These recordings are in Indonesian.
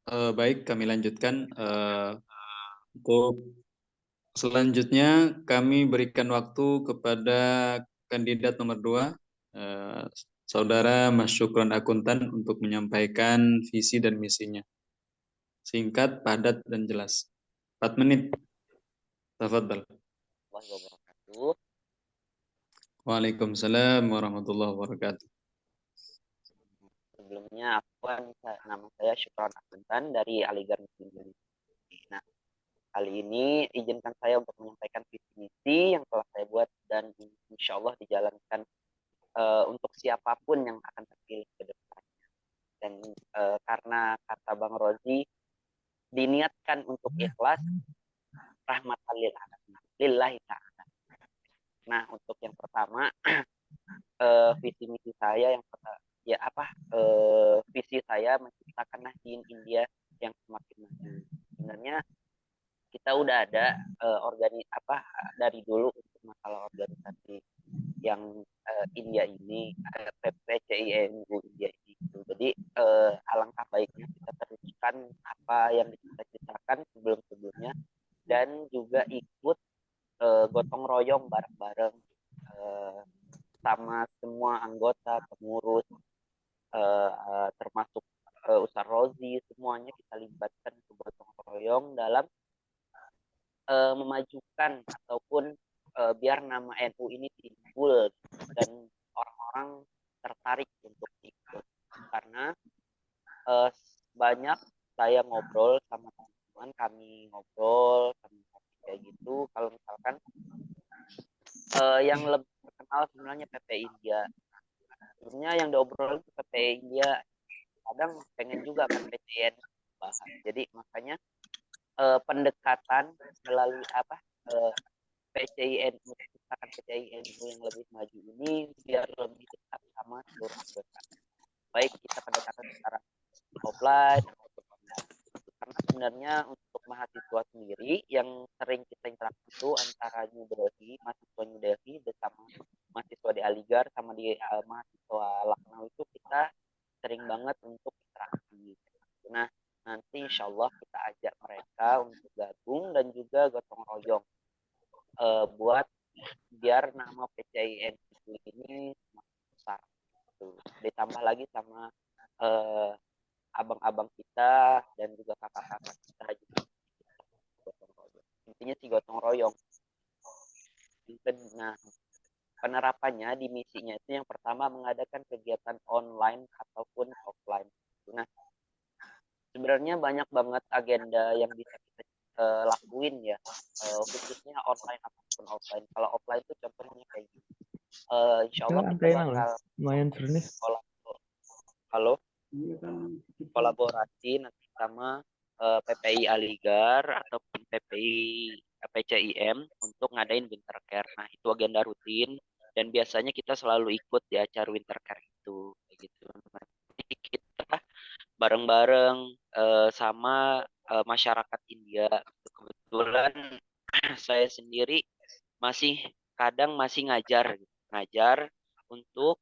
Baik, kami lanjutkan. Untuk selanjutnya kami berikan waktu kepada kandidat nomor 2, Saudara Mas Syukron Akuntan untuk menyampaikan visi dan misinya. Singkat, padat, dan jelas. 4 menit. Tafadhal. Wabarakatuh. Waalaikumsalam warahmatullahi wabarakatuh. Sebelumnya nama saya Syukron Akuntan dari Aligar Muslim University. Nah, kali ini izinkan saya untuk menyampaikan visi misi yang telah saya buat dan insya Allah dijalankan untuk siapapun yang akan terpilih ke depannya. Dan karena kata Bang Rozi, diniatkan untuk ikhlas, rahmatan lillahi ta'ala. Nah, untuk yang pertama, visi misi saya yang ya apa visi saya menciptakan nahdien India yang semakin maju. Sebenarnya kita udah ada dari dulu untuk masalah organisasi yang India ini PCIMU India ini gitu. Jadi alangkah baiknya kita teruskan apa yang dicita-citakan sebelum-sebelumnya dan juga ikut gotong royong bareng-bareng sama semua anggota pengurus termasuk Ustaz Rozi, semuanya kita libatkan ke gotong royong dalam memajukan ataupun biar nama NU ini timbul dan orang-orang tertarik untuk ikut. Karena banyak saya ngobrol sama teman-teman, kami ngobrol, kami kayak gitu. Kalau misalkan yang lebih terkenal sebenarnya PP India. Sebenarnya yang diobrol itu PP India, kadang pengen juga kan PCN bahas. Jadi makanya pendekatan melalui PCINU, menciptakan PCINU yang lebih maju ini biar lebih dekat sama seluruh anggota. Baik kita pendekatan secara offline ataupun online. Karena sebenarnya untuk mahasiswa sendiri yang sering kita interaksi itu antara mahasiswa New Delhi bersama mahasiswa di Aligar sama di mahasiswa Lucknow itu kita sering banget untuk interaksi. Nah, nanti insya Allah kita ajak mereka untuk gabung dan juga gotong royong buat biar nama PCIN ini semakin besar. Ditambah lagi sama abang-abang kita dan juga kakak-kakak kita juga gotong royong. Intinya sih gotong royong. Nah, penerapannya di misinya itu yang pertama mengadakan kegiatan online ataupun offline. Nah, sebenarnya banyak banget agenda yang bisa kita lakuin ya, khususnya online ataupun offline. Kalau offline itu contohnya kayak gini. Insya Allah kita bakal lumayan seru nih. Kolaborasi nanti sama PPI Aligar ataupun PPI PCIM untuk ngadain winter care. Nah, itu agenda rutin dan biasanya kita selalu ikut di acara winter care itu kayak gitu. Nanti kita bareng-bareng sama masyarakat India. Kebetulan saya sendiri kadang masih ngajar untuk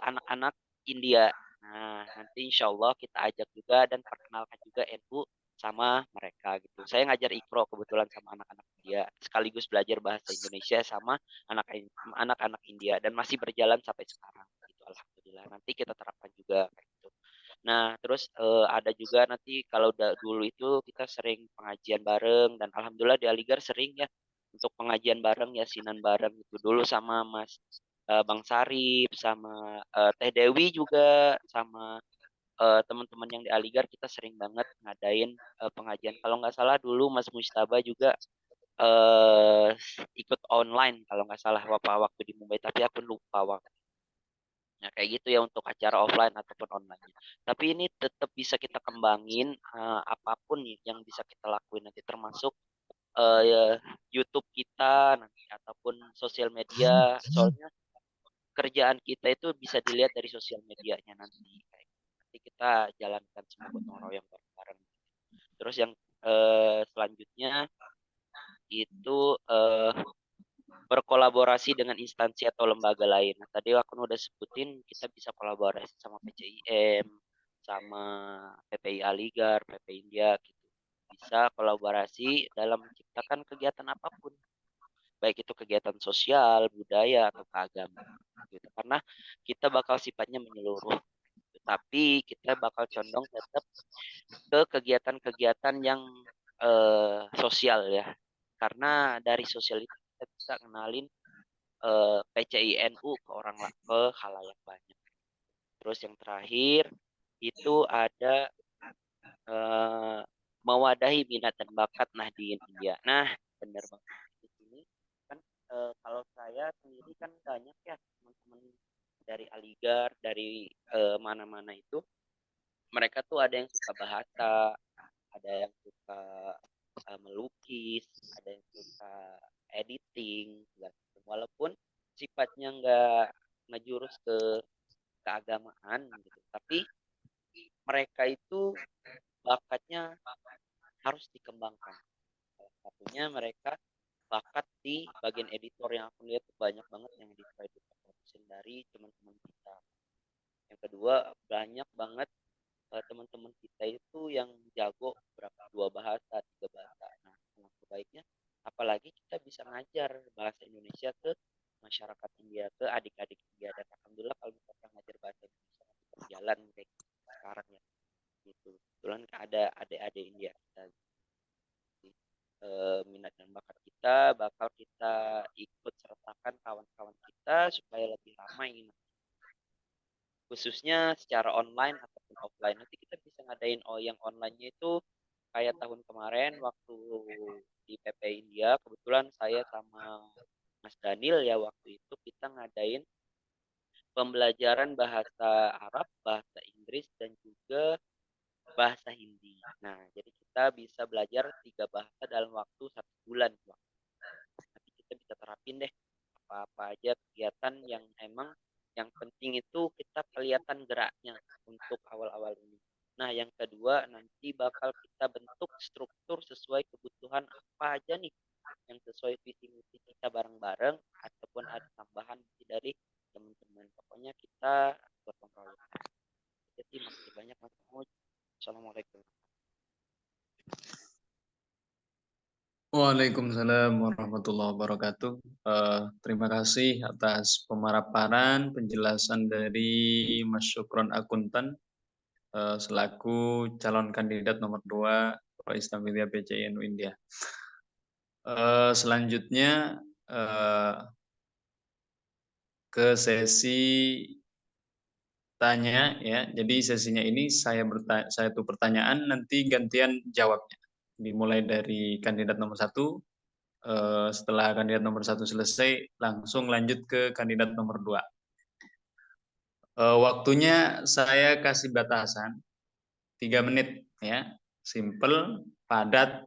anak-anak India. Nah, nanti insya Allah kita ajak juga dan perkenalkan juga NU sama mereka gitu. Saya ngajar Iqro kebetulan sama anak-anak India, sekaligus belajar bahasa Indonesia sama anak-anak India dan masih berjalan sampai sekarang. Gitu, alhamdulillah. Nanti kita terapkan juga kayak gitu. Nah, terus ada juga nanti kalau dulu itu kita sering pengajian bareng dan alhamdulillah di Aligar sering ya untuk pengajian bareng, yasinan bareng itu dulu sama Bang Sarip sama Teh Dewi juga sama teman-teman yang di Aligar kita sering banget ngadain pengajian. Kalau nggak salah dulu Mas Mustaba juga eh ikut online kalau nggak salah waktu di Mumbai, tapi aku lupa waktu. Nah, kayak gitu ya untuk acara offline ataupun online. Tapi ini tetap bisa kita kembangin apapun yang bisa kita lakuin nanti termasuk YouTube kita nanti ataupun sosial media. Soalnya kerjaan kita itu bisa dilihat dari sosial medianya nanti. Nanti kita jalankan semua gotong royong bareng-bareng. Terus yang selanjutnya itu berkolaborasi dengan instansi atau lembaga lain. Nah, tadi aku udah sebutin kita bisa kolaborasi sama PCIM, sama PPI Aligar, PPI India gitu. Bisa kolaborasi dalam menciptakan kegiatan apapun, baik itu kegiatan sosial, budaya atau keagamaan gitu. Karena kita bakal sifatnya menyeluruh, tapi kita bakal condong tetap ke kegiatan-kegiatan yang sosial ya. Karena dari sosial itu kita bisa kenalin PCINU ke ke halayak banyak. Terus yang terakhir itu ada mewadahi minat dan bakat Nahdien India. Nah, benar banget di sini kan kalau saya sendiri kan banyak ya teman-teman dari Aligar, dari mana-mana itu, mereka tuh ada yang suka bahasa, ada yang suka melukis, ada yang suka editing, gitu. Walaupun sifatnya nggak ngejurus ke keagamaan gitu, tapi mereka itu bakatnya harus dikembangkan. Salah satunya mereka bakat di bagian editor yang aku lihat tuh banyak banget yang produksi dari teman-teman kita. Yang kedua, banyak banget teman-teman kita itu yang jago berapa dua bahasa, tiga bahasa. Nah, alangkah baiknya apalagi kita bisa ngajar bahasa Indonesia ke masyarakat India, ke adik-adik India. Dan alhamdulillah kalau kita ngajar bahasa Indonesia berjalan kayak sekarang ya gitu. Kebetulan ada adik-adik India kita minat dan bakat kita bakal kita ikut sertakan kawan-kawan kita supaya lebih ramai, khususnya secara online ataupun offline. Nanti kita bisa ngadain yang online-nya itu kayak tahun kemarin waktu di PP India, kebetulan saya sama Mas Daniel ya waktu itu kita ngadain pembelajaran bahasa Arab, bahasa Inggris, dan juga bahasa Hindi. Nah, jadi kita bisa belajar 3 bahasa dalam waktu 1 bulan. Nanti kita bisa terapin deh apa-apa aja kegiatan yang emang yang penting itu kita kelihatan geraknya untuk awal-awal ini. Nah, yang kedua nanti bakal kita bentuk struktur sesuai kebutuhan apa aja nih yang sesuai visi misi kita bareng-bareng ataupun ada tambahan dari teman-teman. Pokoknya kita gotong royong. Jadi makasih banyak Mas Mahmud. Assalamualaikum. Waalaikumsalam warahmatullahi wabarakatuh. Terima kasih atas pemaparan penjelasan dari Mas Syukron Akuntan selaku calon kandidat nomor 2 Pro Islam Media PCINU India. Selanjutnya ke sesi tanya ya. Jadi sesinya ini saya tuh pertanyaan, nanti gantian jawabnya. Dimulai dari kandidat nomor 1. Setelah kandidat nomor 1 selesai, langsung lanjut ke kandidat nomor 2. Waktunya saya kasih batasan 3 menit ya. Simple, padat,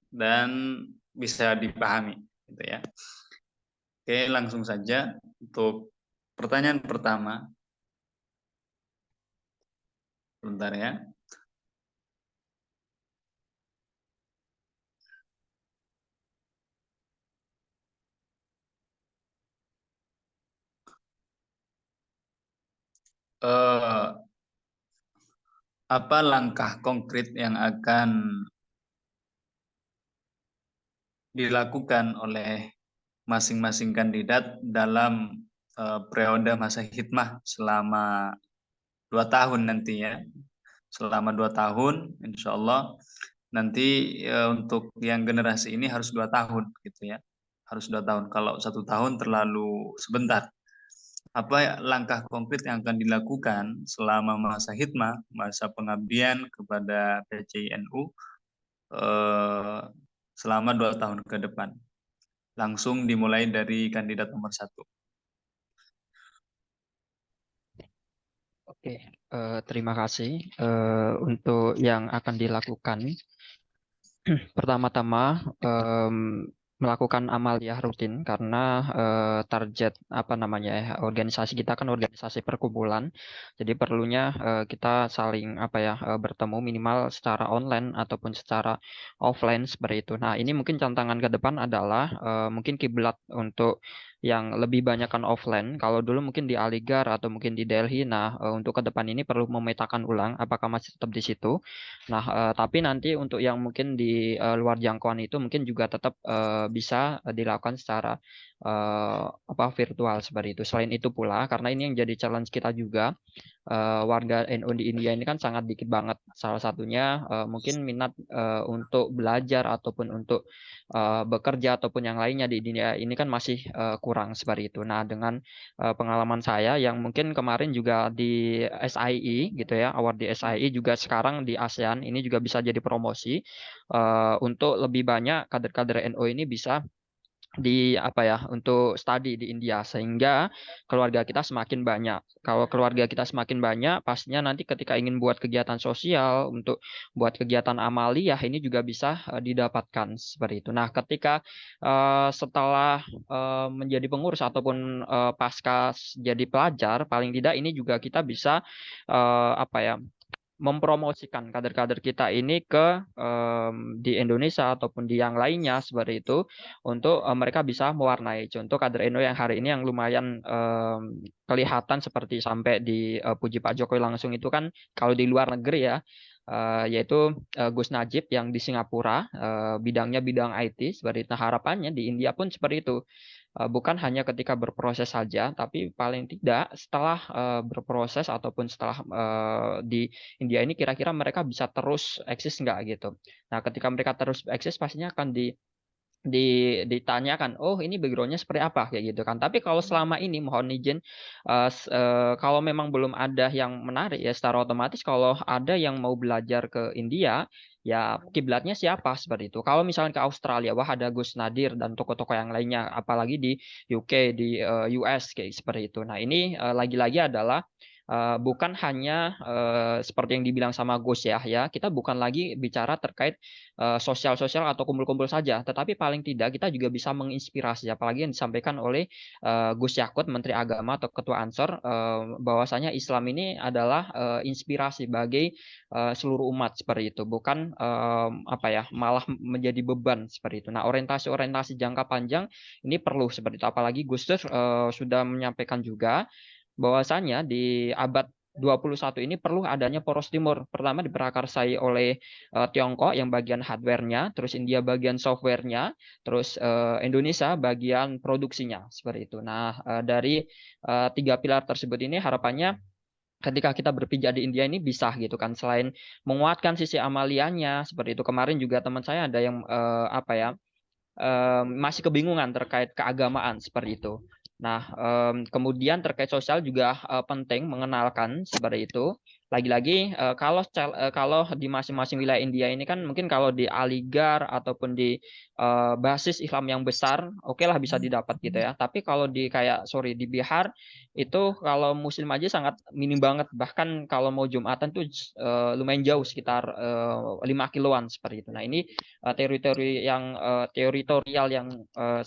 dan bisa dipahami gitu ya. Oke, langsung saja untuk pertanyaan pertama. Sebentar ya. Apa langkah konkret yang akan dilakukan oleh masing-masing kandidat dalam periode masa khidmah selama 2 tahun nanti ya. Selama 2 tahun, insya Allah nanti untuk yang generasi ini harus 2 tahun gitu ya. Harus 2 tahun. Kalau 1 tahun terlalu sebentar. Apa langkah konkret yang akan dilakukan selama masa khidmah, masa pengabdian kepada PCINU selama 2 tahun ke depan? Langsung dimulai dari kandidat nomor 1. Oke, terima kasih untuk yang akan dilakukan. Pertama-tama melakukan amaliyah rutin karena target organisasi kita kan organisasi perkumpulan, jadi perlunya kita saling bertemu minimal secara online ataupun secara offline seperti itu. Nah, ini mungkin tantangan ke depan adalah mungkin kiblat untuk yang lebih banyak kan offline. Kalau dulu mungkin di Aligarh atau mungkin di Delhi. Nah, untuk ke depan ini perlu memetakan ulang apakah masih tetap di situ. Nah, tapi nanti untuk yang mungkin di luar jangkauan itu mungkin juga tetap bisa dilakukan secara virtual seperti itu. Selain itu pula, karena ini yang jadi challenge kita juga, warga NU di India ini kan sangat dikit banget. Salah satunya mungkin minat untuk belajar ataupun untuk bekerja ataupun yang lainnya di India ini kan masih kurang seperti itu. Nah, dengan pengalaman saya yang mungkin kemarin juga di SIE gitu ya, award di SIE juga sekarang di ASEAN ini juga bisa jadi promosi untuk lebih banyak kader-kader NU ini bisa untuk studi di India sehingga keluarga kita semakin banyak. Kalau keluarga kita semakin banyak, pastinya nanti ketika ingin buat kegiatan sosial untuk buat kegiatan amaliyah ini juga bisa didapatkan seperti itu. Nah, ketika setelah menjadi pengurus ataupun pasca jadi pelajar, paling tidak ini juga kita bisa uh, apa ya mempromosikan kader-kader kita ini ke di Indonesia ataupun di yang lainnya seperti itu untuk mereka bisa mewarnai. Contoh kader NU yang hari ini yang lumayan kelihatan seperti sampai di puji Pak Jokowi langsung itu kan kalau di luar negeri ya, yaitu Gus Najib yang di Singapura, bidangnya bidang IT seperti itu. Nah, harapannya di India pun seperti itu. Bukan hanya ketika berproses saja, tapi paling tidak setelah berproses ataupun setelah di India ini kira-kira mereka bisa terus eksis nggak gitu. Nah, ketika mereka terus eksis pastinya akan ditanyakan, oh ini backgroundnya seperti apa kayak gitu kan. Tapi kalau selama ini mohon izin, kalau memang belum ada yang menarik ya secara otomatis kalau ada yang mau belajar ke India, ya kiblatnya siapa seperti itu. Kalau misalnya ke Australia, wah ada Gus Nadir dan tokoh-tokoh yang lainnya, apalagi di UK, di US kayak seperti itu. Nah ini lagi-lagi adalah bukan hanya seperti yang dibilang sama Gus ya, kita bukan lagi bicara terkait sosial-sosial atau kumpul-kumpul saja, tetapi paling tidak kita juga bisa menginspirasi, apalagi yang disampaikan oleh Gus Yakut, Menteri Agama atau Ketua Ansor, bahwasanya Islam ini adalah inspirasi bagi seluruh umat seperti itu, bukan malah menjadi beban seperti itu. Nah, orientasi-orientasi jangka panjang ini perlu seperti itu, apalagi Gus Dur sudah menyampaikan juga bahwasanya di abad 21 ini perlu adanya poros timur. Pertama diprakarsai oleh Tiongkok yang bagian hardware-nya, terus India bagian software-nya, terus Indonesia bagian produksinya seperti itu. Nah, dari tiga pilar tersebut ini harapannya ketika kita berpijak di India ini bisa gitu kan, selain menguatkan sisi amaliannya seperti itu. Kemarin juga teman saya ada yang masih kebingungan terkait keagamaan seperti itu. Nah, kemudian terkait sosial juga penting mengenalkan seperti itu. Lagi-lagi kalau di masing-masing wilayah India ini kan mungkin kalau di Aligarh ataupun di basis Islam yang besar, oke lah bisa didapat gitu ya. Tapi kalau di Bihar itu kalau Muslim aja sangat minim banget. Bahkan kalau mau Jumatan tuh lumayan jauh sekitar 5 kiloan seperti itu. Nah ini teritorial yang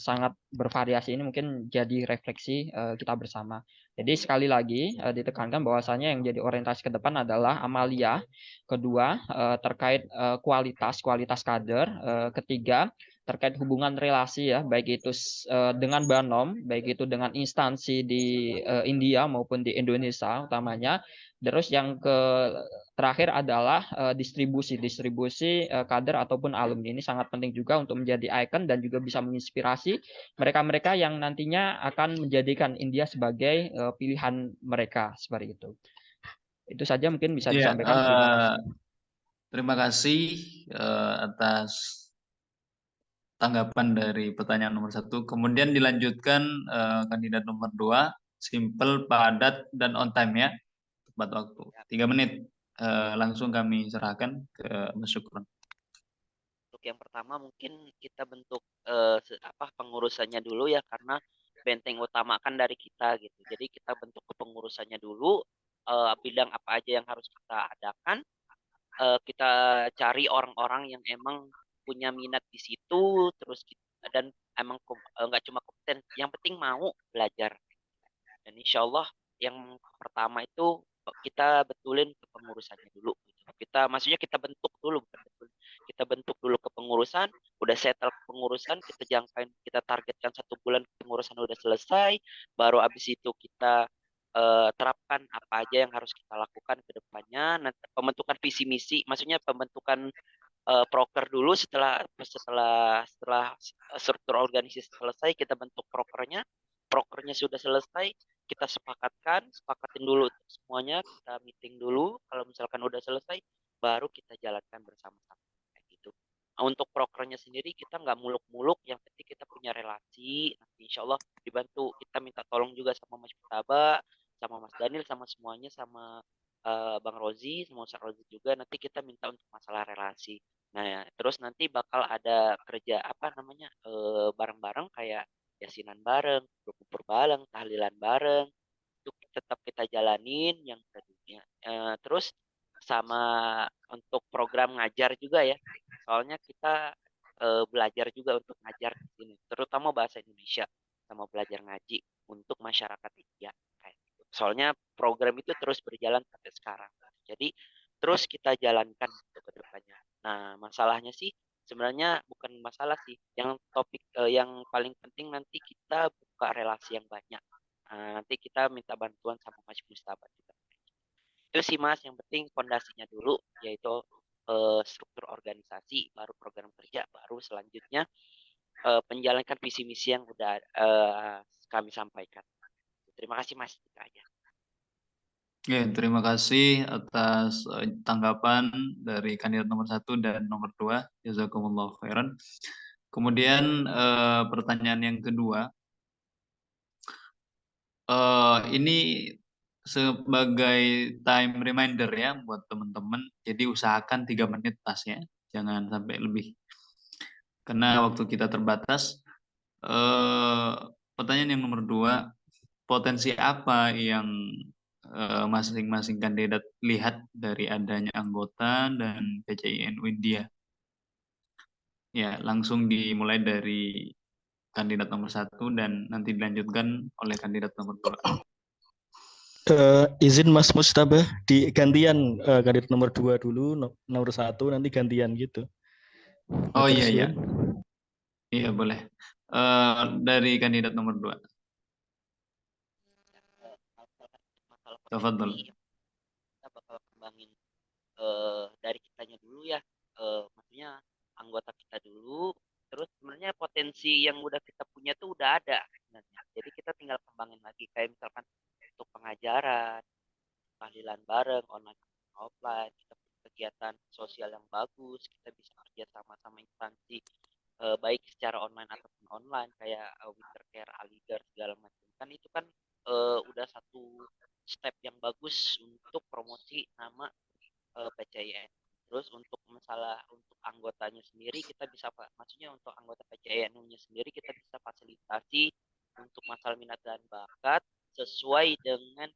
sangat bervariasi ini mungkin jadi refleksi kita bersama. Jadi sekali lagi ditekankan bahwasanya yang jadi orientasi ke depan adalah amalia, kedua terkait kualitas kader, ketiga terkait hubungan relasi ya, baik itu dengan Banom, baik itu dengan instansi di India maupun di Indonesia utamanya. Terus yang terakhir adalah distribusi kader ataupun alumni ini sangat penting juga untuk menjadi ikon dan juga bisa menginspirasi mereka-mereka yang nantinya akan menjadikan India sebagai pilihan mereka seperti itu. Itu saja mungkin bisa Iya, disampaikan. Terima kasih. terima kasih atas tanggapan dari pertanyaan nomor 1. Kemudian dilanjutkan kandidat nomor 2, simple, padat, dan on time ya, tepat waktu. 3 menit. Langsung kami serahkan ke Mas Syukron. Untuk yang pertama mungkin kita bentuk pengurusannya dulu ya, karena benteng utama kan dari kita gitu. Jadi kita bentuk kepengurusannya dulu, bidang apa aja yang harus kita adakan, kita cari orang-orang yang emang punya minat di situ, terus dan emang nggak cuma kompeten, yang penting mau belajar. Dan insya Allah yang pertama itu kita betulin kepengurusannya dulu gitu. Maksudnya kita bentuk dulu, bukan betul. Kita bentuk dulu kepengurusan pengurusan, udah settle pengurusan, kita jangkain, kita targetkan 1 bulan pengurusan udah selesai, baru abis itu kita terapkan apa aja yang harus kita lakukan ke depannya. Nanti pembentukan visi misi, maksudnya pembentukan proker dulu. Setelah struktur organisasi selesai, kita bentuk prokernya sudah selesai, kita sepakatin dulu semuanya, kita meeting dulu. Kalau misalkan udah selesai, baru kita jalankan bersama-sama kayak gitu. Nah, untuk prokernya sendiri kita nggak muluk-muluk, yang penting kita punya relasi. Nanti insya Allah dibantu, kita minta tolong juga sama Mas Putaba, sama Mas Daniel, sama semuanya, sama Bang Rozi, sama Ustaz Rozi juga. Nanti kita minta untuk masalah relasi. Nah, ya, terus nanti bakal ada kerja apa namanya bareng-bareng, kayak yasinan bareng, berkumpul bareng, tahlilan bareng. Itu tetap kita jalanin yang tadinya. Terus sama untuk program ngajar juga ya. Soalnya kita belajar juga untuk ngajar di sini, terutama bahasa Indonesia, sama belajar ngaji untuk masyarakat India. Kayak gitu. Soalnya program itu terus berjalan sampai sekarang. Jadi terus kita jalankan untuk ke depannya. Nah, masalahnya sih sebenarnya bukan masalah sih. Yang topik yang paling penting nanti kita buka relasi yang banyak. Nanti kita minta bantuan sama Mas Mustafa juga. Itu sih Mas, yang penting fondasinya dulu, yaitu struktur organisasi, baru program kerja, baru selanjutnya menjalankan visi misi yang udah kami sampaikan. Terima kasih Mas. Itu aja. Ya, terima kasih atas tanggapan dari kandidat nomor 1 dan nomor 2. Jazakumullah khairan. Kemudian pertanyaan yang kedua, ini sebagai time reminder ya buat teman-teman. Jadi usahakan 3 menit pas ya, jangan sampai lebih. Karena waktu kita terbatas. Pertanyaan yang nomor 2, potensi apa yang masing-masing kandidat lihat dari adanya anggota dan PCINU India? Ya, langsung dimulai dari kandidat nomor 1 dan nanti dilanjutkan oleh kandidat nomor 2. Izin Mas Mustabah, di gantian kandidat nomor 2 dulu, nomor 1 nanti gantian gitu. Oh iya ya. Iya boleh. Dari kandidat nomor 2. Tafadhol. Kita bakal kembangin dari kitanya dulu ya. Maksudnya anggota kita dulu. Terus sebenarnya potensi yang udah kita punya tuh udah ada sebenarnya. Jadi kita tinggal kembangin lagi, kayak misalkan untuk pengajaran, tahlilan bareng, online offline, kita punya kegiatan sosial yang bagus, kita bisa kerja sama instansi baik secara online ataupun online, kayak Winter Care, Aligar, segala macam. Kan itu kan udah satu step yang bagus untuk promosi nama PCIN. Terus untuk anggotanya sendiri, kita bisa, maksudnya untuk anggota PCINU-nya sendiri, kita bisa fasilitasi untuk masalah minat dan bakat sesuai dengan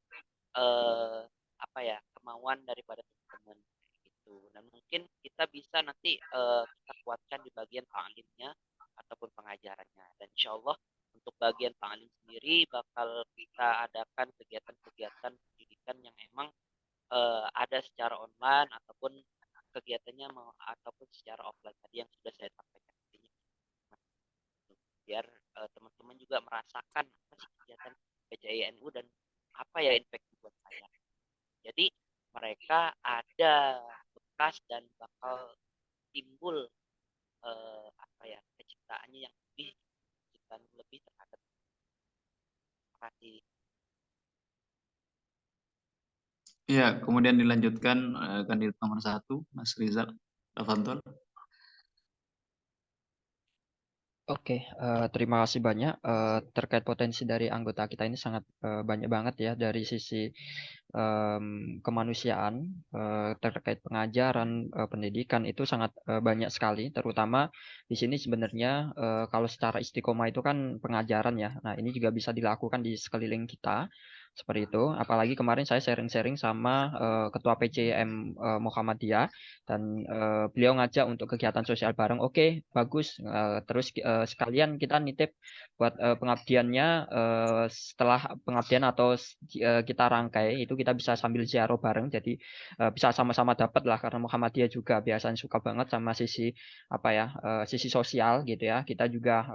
kemauan daripada teman-teman gitu. Dan mungkin kita bisa nanti kita kuatkan di bagian ta'limnya ataupun pengajarannya. Dan insya Allah untuk bagian ta'lim sendiri bakal kita adakan kegiatan-kegiatan pendidikan yang emang ada secara online ataupun kegiatannya ataupun secara offline tadi yang sudah saya sampaikan. Biar teman-teman juga merasakan apa sih kegiatan PCINU dan apa ya impact buat saya. Jadi mereka ada bekas dan bakal timbul keciptaannya yang lebih terhadap. Terima kasih. Ya, kemudian dilanjutkan kandidat nomor 1, Mas Rizal. Tafadhol. Oke, terima kasih banyak. Terkait potensi dari anggota kita ini sangat banyak banget ya, dari sisi kemanusiaan, terkait pengajaran, pendidikan itu sangat banyak sekali. Terutama di sini sebenarnya kalau secara istiqomah itu kan pengajaran ya. Nah, ini juga bisa dilakukan di sekeliling kita. seperti itu. Apalagi kemarin saya sharing-sharing sama Ketua PCM Muhammadiyah, dan beliau ngajak untuk kegiatan sosial bareng. Oke, bagus. Terus sekalian kita nitip buat pengabdiannya, setelah pengabdian atau kita rangkai itu kita bisa sambil ziarah bareng, jadi bisa sama-sama dapat lah, karena Muhammadiyah juga biasanya suka banget sama sisi apa ya, sisi sosial gitu ya. Kita juga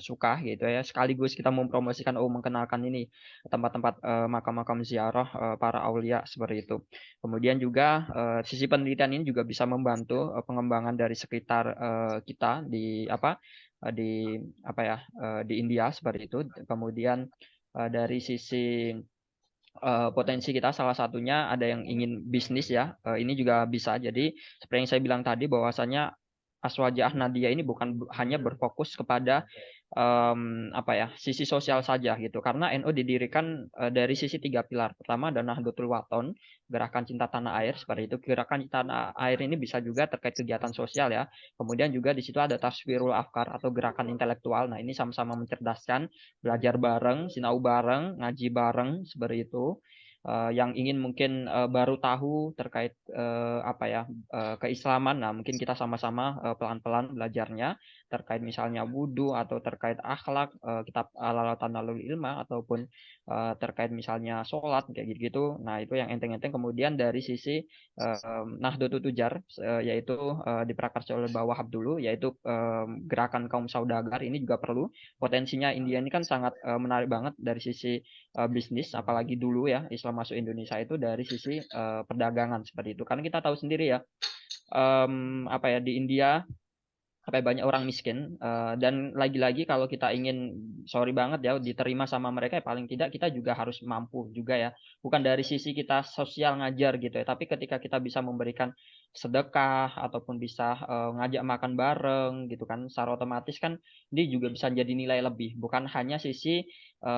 suka gitu ya, sekaligus kita mempromosikan, mengenalkan ini tempat-tempat makam-makam ziarah para aulia seperti itu. Kemudian juga sisi penelitian ini juga bisa membantu pengembangan dari sekitar kita di di India seperti itu. Kemudian dari sisi potensi kita, salah satunya ada yang ingin bisnis ya, ini juga bisa. Jadi seperti yang saya bilang tadi, bahwasanya Aswaja Ahmadiyah ini bukan hanya berfokus kepada sisi sosial saja gitu, karena NU didirikan dari sisi 3 pilar. Pertama ada Nahdlatul Wathon, gerakan cinta tanah air seperti itu. Gerakan cinta tanah air ini bisa juga terkait kegiatan sosial ya. Kemudian juga di situ ada Taswirul Afkar atau gerakan intelektual. Nah, ini sama-sama mencerdaskan, belajar bareng, sinau bareng, ngaji bareng seperti itu. Yang ingin mungkin baru tahu terkait keislaman, nah mungkin kita sama-sama pelan-pelan belajarnya terkait misalnya wudhu atau terkait akhlak, kitab Al-Tanalul Ilma, ataupun terkait misalnya sholat kayak gitu. Nah, itu yang enteng-enteng. Kemudian dari sisi Nahdlatul Tujar, yaitu diprakarsa oleh Mbah Wahab dulu, yaitu gerakan kaum saudagar. Ini juga perlu. Potensinya India ini kan sangat menarik banget dari sisi bisnis, apalagi dulu ya Islam masuk Indonesia itu dari sisi perdagangan seperti itu. Karena kita tahu sendiri ya, di India banyak orang miskin, dan lagi-lagi kalau kita ingin, sorry banget ya, diterima sama mereka, ya paling tidak kita juga harus mampu juga ya, bukan dari sisi kita sosial ngajar gitu ya, tapi ketika kita bisa memberikan sedekah ataupun bisa ngajak makan bareng gitu kan, secara otomatis kan ini juga bisa jadi nilai lebih, bukan hanya sisi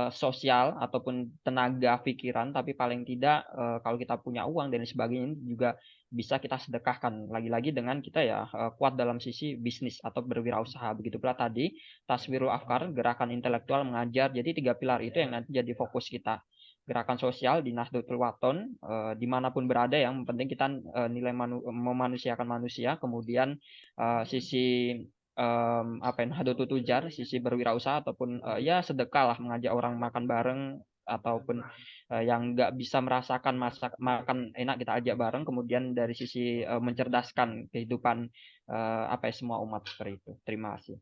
sosial ataupun tenaga pikiran, tapi paling tidak kalau kita punya uang dan sebagainya juga bisa kita sedekahkan, lagi-lagi dengan kita ya kuat dalam sisi bisnis atau berwirausaha. Begitu pula tadi Taswirul Afkar, gerakan intelektual mengajar. Jadi 3 pilar itu yang nanti jadi fokus kita. Gerakan sosial di Nahdlatul Wathon, dimanapun berada, yang penting kita nilai memanusiakan manusia. Kemudian sisi Nahdlatul Tujar, sisi berwirausaha ataupun ya sedekah lah, mengajak orang makan bareng, ataupun yang nggak bisa merasakan makan enak kita ajak bareng. Kemudian dari sisi mencerdaskan kehidupan semua umat seperti itu. Terima kasih.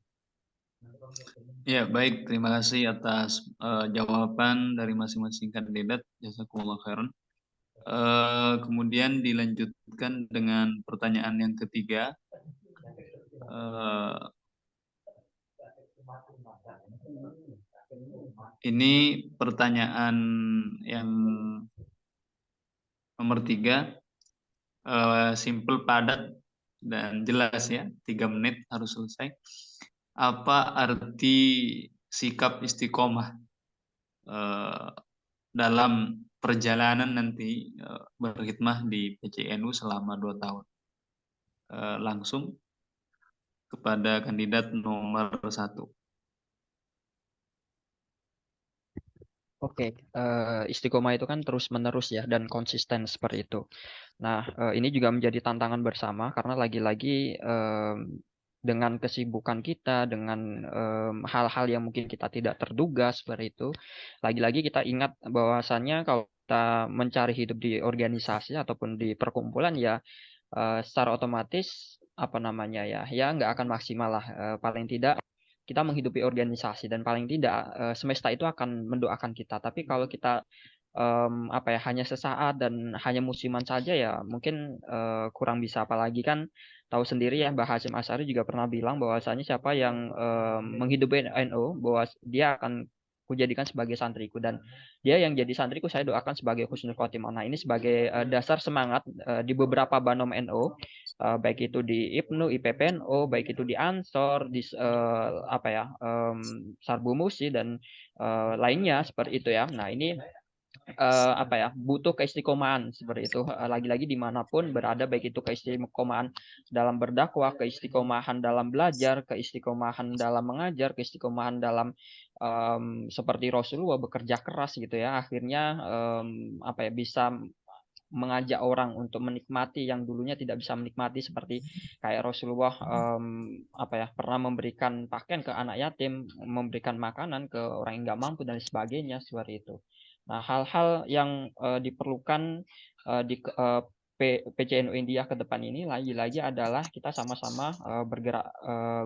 Ya, baik. Terima kasih atas jawaban dari masing-masing kandidat. Jazakumullah khairan. Kemudian dilanjutkan dengan pertanyaan yang ketiga. Ini pertanyaan yang nomor 3, simple, padat, dan jelas ya. 3 menit harus selesai. Apa arti sikap istiqomah dalam perjalanan nanti berkhidmah di PCNU selama 2 tahun? Langsung kepada kandidat nomor 1. Oke, istiqomah itu kan terus-menerus ya dan konsisten seperti itu. Nah, ini juga menjadi tantangan bersama, karena lagi-lagi dengan kesibukan kita, dengan hal-hal yang mungkin kita tidak terduga seperti itu, lagi-lagi kita ingat bahwasannya kalau kita mencari hidup di organisasi ataupun di perkumpulan ya, secara otomatis nggak akan maksimal lah. Paling tidak kita menghidupi organisasi, dan paling tidak semesta itu akan mendoakan kita. Tapi kalau kita hanya sesaat dan hanya musiman saja, ya mungkin kurang bisa. Apalagi kan tahu sendiri ya, Mbah Hasyim Asy'ari juga pernah bilang bahwasanya siapa yang menghidupi NU, bahwa dia akan kujadikan sebagai santriku, dan dia yang jadi santriku saya doakan sebagai husnul khotimah. Nah, ini sebagai dasar semangat di beberapa banom NU, baik itu di IPNU, IPPNU, baik itu di Ansor, di Sarbu Musi dan lainnya seperti itu ya. Nah, ini apa ya, butuh keistiqomahan seperti itu. Lagi-lagi dimanapun berada, baik itu keistiqomahan dalam berdakwah, keistiqomahan dalam belajar, keistiqomahan dalam mengajar, keistiqomahan dalam seperti Rasulullah bekerja keras gitu ya. Akhirnya apa ya, bisa mengajak orang untuk menikmati yang dulunya tidak bisa menikmati, seperti kayak Rasulullah apa ya, pernah memberikan pakaian ke anak yatim, memberikan makanan ke orang yang nggak mampu dan sebagainya seperti itu. Nah, hal-hal yang diperlukan di PCNU India ke depan ini lagi-lagi adalah kita sama-sama bergerak,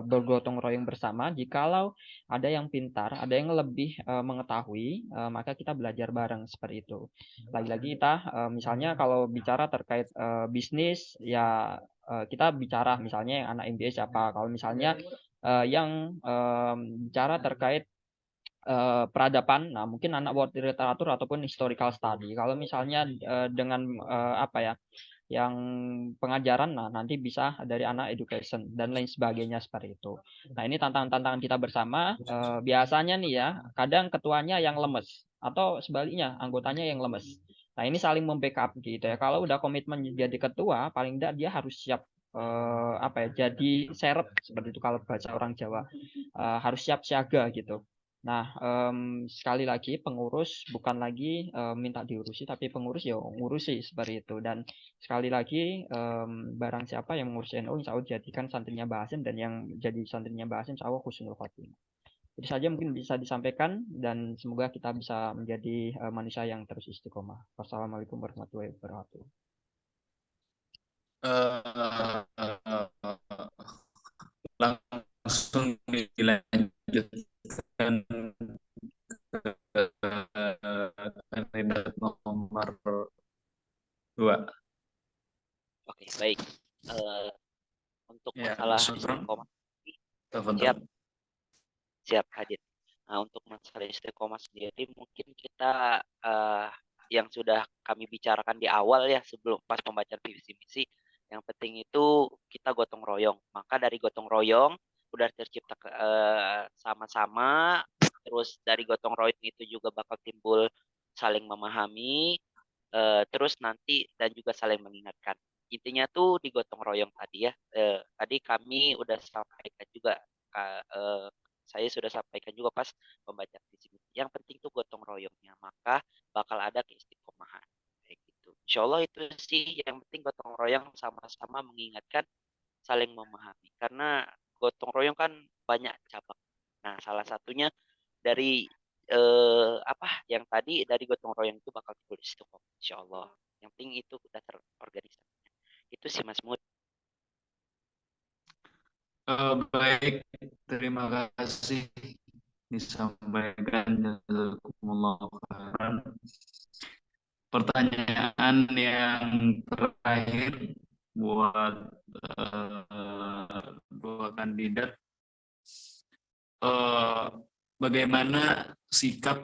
bergotong royong bersama. Jikalau ada yang pintar, ada yang lebih mengetahui, maka kita belajar bareng seperti itu. Lagi-lagi kita misalnya kalau bicara terkait bisnis ya, kita bicara misalnya yang anak MBA siapa. Kalau misalnya yang bicara terkait peradaban, nah mungkin anak world literatur ataupun historical study. Kalau misalnya dengan apa ya, yang pengajaran, nah nanti bisa dari anak education dan lain sebagainya seperti itu. Nah, ini tantangan-tantangan kita bersama. Biasanya nih ya, kadang ketuanya yang lemes atau sebaliknya anggotanya yang lemes. Nah, ini saling membackup gitu ya. Kalau udah komitmen jadi ketua, paling tidak dia harus siap apa ya, jadi seret seperti itu kalau bahasa orang Jawa. Harus siap siaga gitu. Nah, sekali lagi pengurus bukan lagi minta diurusi, tapi pengurus ya ngurusi seperti itu. Dan sekali lagi barang siapa yang mengurus NU, insya Allah jadikan santrinya Bahasim, dan yang jadi santrinya Bahasim insya Allah husnul khotimah. Itu saja mungkin bisa disampaikan, dan semoga kita bisa menjadi manusia yang terus istiqomah. Wassalamualaikum warahmatullahi wabarakatuh. Langsung dilanjutkan kandidat nomor 2. Oke, baik. Untuk Ya, masalah Sutron. istiqomah, Tafadhol. siap hadir. Nah, untuk masalah istiqomah sendiri mungkin kita yang sudah kami bicarakan di awal ya, sebelum pas pembacaan visi misi, yang penting itu kita gotong royong. Maka dari gotong royong udah tercipta sama-sama, terus dari gotong royong itu juga bakal timbul saling memahami, terus nanti dan juga saling mengingatkan. Intinya tuh di gotong royong tadi ya. Tadi kami udah sampaikan juga, saya sudah sampaikan juga pas pembacaan visi misi. Yang penting tuh gotong royongnya, maka bakal ada keistiqomahan. Kayak gitu. Insya Allah itu sih yang penting, gotong royong sama-sama mengingatkan, saling memahami. Karena gotong royong kan banyak cabang. Nah, salah satunya dari apa yang tadi dari gotong royong itu bakal timbul istiqomah, insya Allah. Yang penting itu udah terorganisasi. Itu sih Mas Mud. Baik, terima kasih disampaikan, jazakumullah khairan. Pertanyaan yang terakhir buat dua kandidat, bagaimana sikap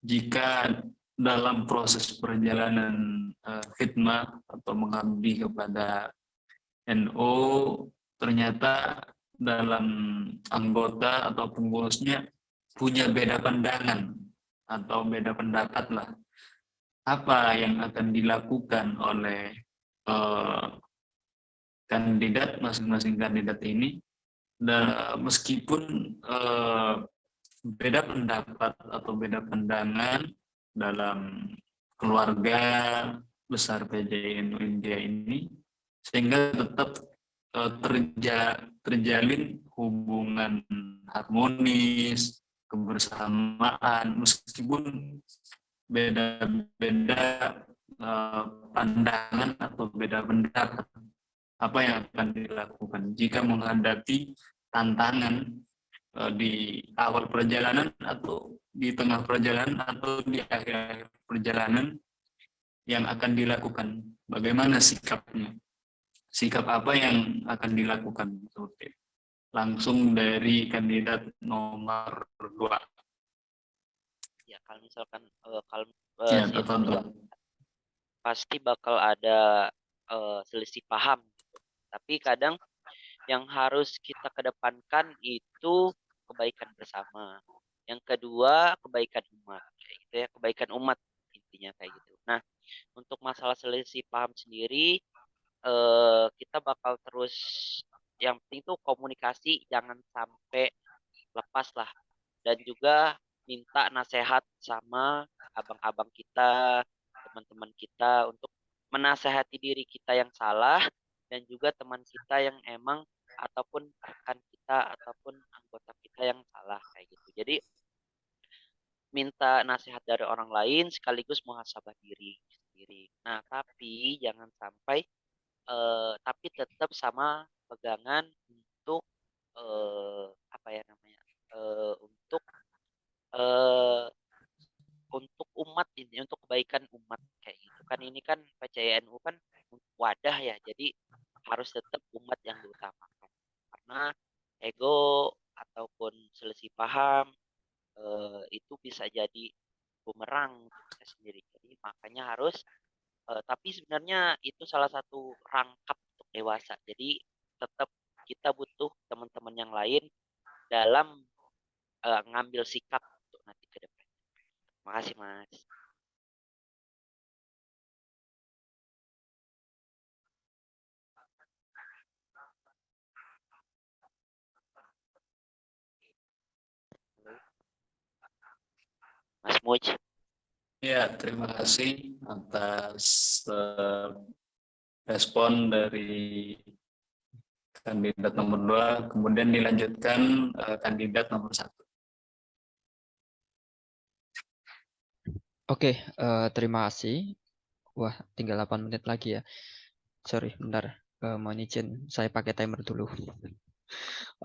jika dalam proses perjalanan khidmah atau mengabdi kepada NU ternyata dalam anggota atau pengurusnya punya beda pandangan atau beda pendapat lah, apa yang akan dilakukan oleh kandidat, masing-masing kandidat ini, dan meskipun beda pendapat atau beda pandangan dalam keluarga besar PJNU India ini, sehingga tetap terjalin hubungan harmonis, kebersamaan, meskipun beda-beda pandangan atau beda pendapat. Apa yang akan dilakukan jika menghadapi tantangan di awal perjalanan atau di tengah perjalanan atau di akhir perjalanan, yang akan dilakukan? Bagaimana sikapnya? Sikap apa yang akan dilakukan? Langsung dari kandidat nomor 2. Ya, kalau misalkan kalau Ya, saya juga pasti bakal ada selisih paham gitu. Tapi kadang yang harus kita kedepankan itu kebaikan bersama. Yang kedua, kebaikan umat. kayak gitu ya, kebaikan umat intinya kayak gitu. Nah, untuk masalah selisih paham sendiri, kita bakal terus, yang penting tuh komunikasi jangan sampai lepas lah, dan juga minta nasihat sama abang-abang kita, teman-teman kita, untuk menasehati diri kita yang salah, dan juga teman kita yang emang, ataupun rekan kita ataupun anggota kita yang salah kayak gitu. Jadi minta nasihat dari orang lain sekaligus muhasabah diri sendiri. Nah, tapi jangan sampai tapi tetap sama pegangan untuk apa ya namanya? Untuk eh, untuk umat ini, untuk kebaikan umat kayak gitu. Kan ini kan PCNU kan wadah ya. Jadi harus tetap umat yang diutamakan. Karena ego ataupun selisih paham itu bisa jadi bumerang untuk kita sendiri. Jadi makanya harus, tapi sebenarnya itu salah satu rangkap untuk dewasa. Jadi tetap kita butuh teman-teman yang lain dalam ngambil sikap untuk nanti ke depan. Makasih Mas. Halo, Mas Muj. Ya, terima kasih atas respon dari kandidat nomor 2, kemudian dilanjutkan kandidat nomor 1. Oke, terima kasih. Wah, tinggal 8 menit lagi ya. Sorry, bentar. Mohon izin, saya pakai timer dulu.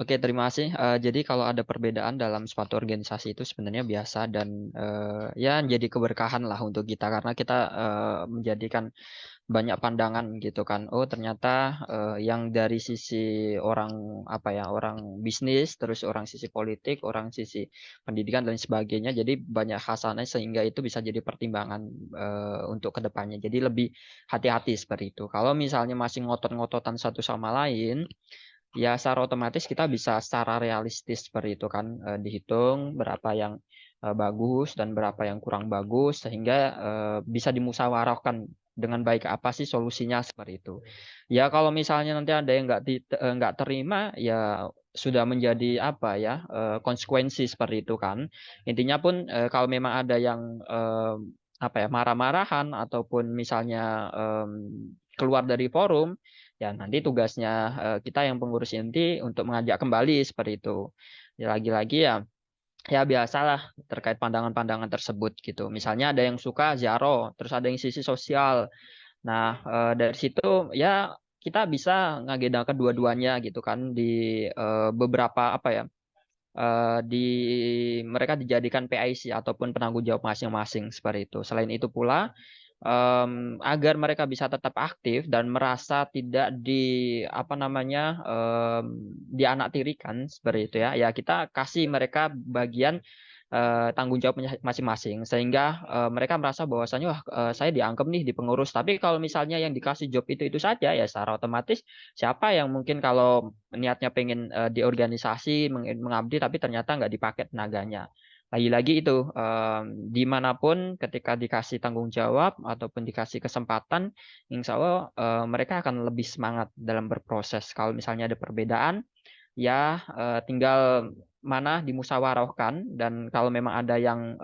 Oke, terima kasih. Jadi kalau ada perbedaan dalam suatu organisasi itu sebenarnya biasa dan ya jadi keberkahan lah untuk kita karena kita menjadikan banyak pandangan gitu kan. Oh, ternyata yang dari sisi orang apa ya, orang bisnis, terus orang sisi politik, orang sisi pendidikan dan sebagainya. Jadi banyak khasanah sehingga itu bisa jadi pertimbangan untuk kedepannya. Jadi lebih hati-hati seperti itu. Kalau misalnya masih ngotot-ngototan satu sama lain, ya secara otomatis kita bisa secara realistis seperti itu kan, dihitung berapa yang bagus dan berapa yang kurang bagus sehingga bisa dimusyawarahkan dengan baik apa sih solusinya seperti itu. Ya kalau misalnya nanti ada yang nggak terima ya sudah menjadi apa ya, konsekuensi seperti itu kan. Intinya pun kalau memang ada yang apa ya, marah-marahan ataupun misalnya keluar dari forum, ya nanti tugasnya kita yang pengurus inti untuk mengajak kembali seperti itu. Ya lagi-lagi ya biasalah terkait pandangan-pandangan tersebut gitu. Misalnya ada yang suka ziarah, terus ada yang sisi sosial. Nah, dari situ ya kita bisa ngagendakan dua-duanya gitu kan di beberapa apa ya, di mereka dijadikan PIC ataupun penanggung jawab masing-masing seperti itu. Selain itu pula agar mereka bisa tetap aktif dan merasa tidak di apa namanya, dianaktirikan seperti itu ya. Ya kita kasih mereka bagian tanggung jawab masing-masing sehingga mereka merasa bahwasanya wah, saya dianggap nih di pengurus. Tapi kalau misalnya yang dikasih job itu saja ya secara otomatis siapa yang mungkin kalau niatnya pengen di organisasi mengabdi tapi ternyata nggak dipakai tenaganya. Lagi-lagi itu dimanapun ketika dikasih tanggung jawab ataupun dikasih kesempatan, insya Allah mereka akan lebih semangat dalam berproses. Kalau misalnya ada perbedaan, ya tinggal mana dimusyawarahkan dan kalau memang ada yang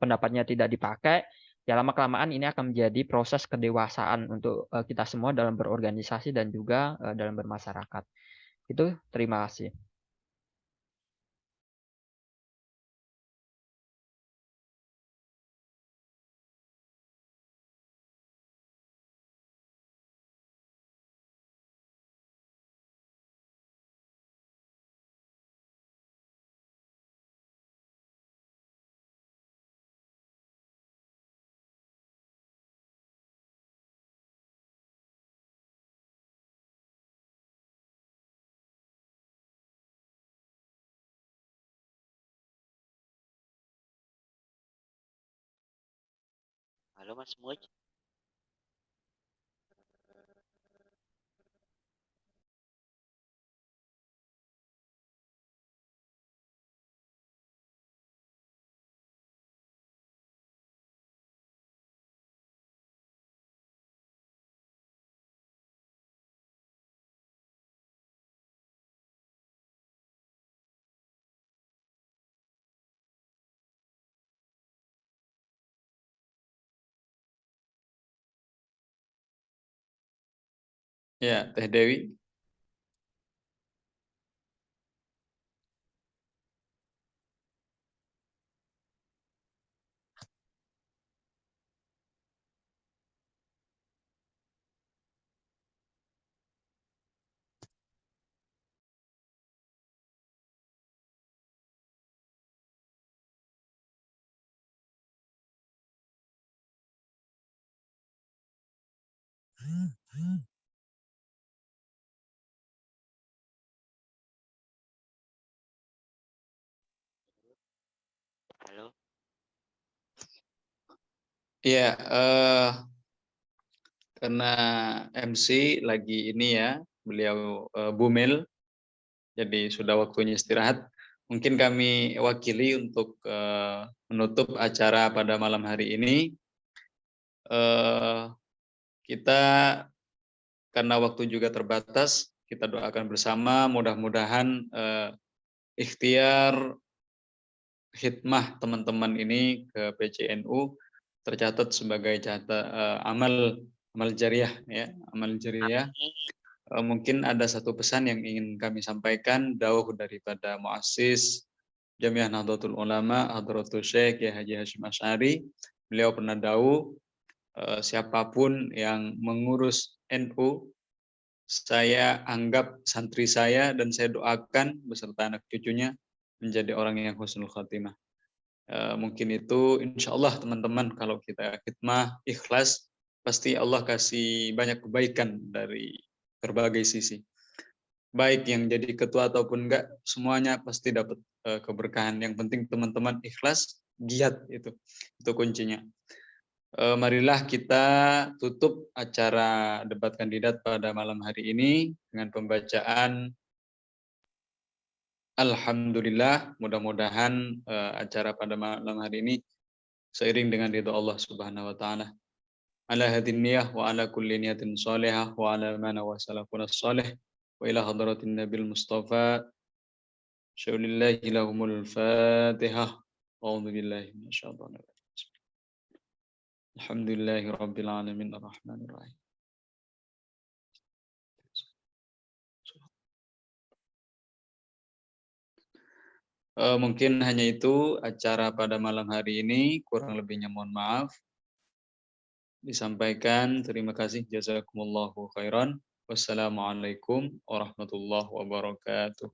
pendapatnya tidak dipakai, ya lama-kelamaan ini akan menjadi proses kedewasaan untuk kita semua dalam berorganisasi dan juga dalam bermasyarakat. Itu terima kasih. Halo Mas Muj. Ya, Teh Dewi. Halo. Iya, karena MC lagi ini ya, beliau bumil, jadi sudah waktunya istirahat. Mungkin kami wakili untuk menutup acara pada malam hari ini. Kita karena waktu juga terbatas, kita doakan bersama mudah-mudahan ikhtiar khidmah teman-teman ini ke PCNU tercatat sebagai amal jariah ya, amal jariah. Mungkin ada satu pesan yang ingin kami sampaikan, dauh daripada muassis Jamiah Nahdlatul Ulama Hadratul Syekh Kiai Haji Hasyim Asy'ari. Beliau pernah dauh, siapapun yang mengurus NU saya anggap santri saya dan saya doakan beserta anak cucunya menjadi orang yang husnul khatimah. Mungkin itu insya Allah teman-teman, kalau kita khidmah ikhlas pasti Allah kasih banyak kebaikan dari berbagai sisi. Baik yang jadi ketua ataupun enggak, semuanya pasti dapat keberkahan. Yang penting teman-teman ikhlas, giat, itu kuncinya. Marilah kita tutup acara debat kandidat pada malam hari ini dengan pembacaan Alhamdulillah. Mudah-mudahan acara pada malam hari ini seiring dengan ridho Allah Subhanahu wa taala. Ala hadin niyah wa ala kulli niyatin salihah wa ala mana wa salafuna salih wa ila hadratin nabil mustafa syaulillahi lahumul fatihah. A'udzu billahi minasyaitonir rajim. Alhamdulillahi rabbil alamin arrahmanir rahim. Mungkin hanya itu acara pada malam hari ini, kurang lebihnya mohon maaf. Disampaikan, terima kasih, jazakumullahu khairan. Wassalamualaikum warahmatullahi wabarakatuh.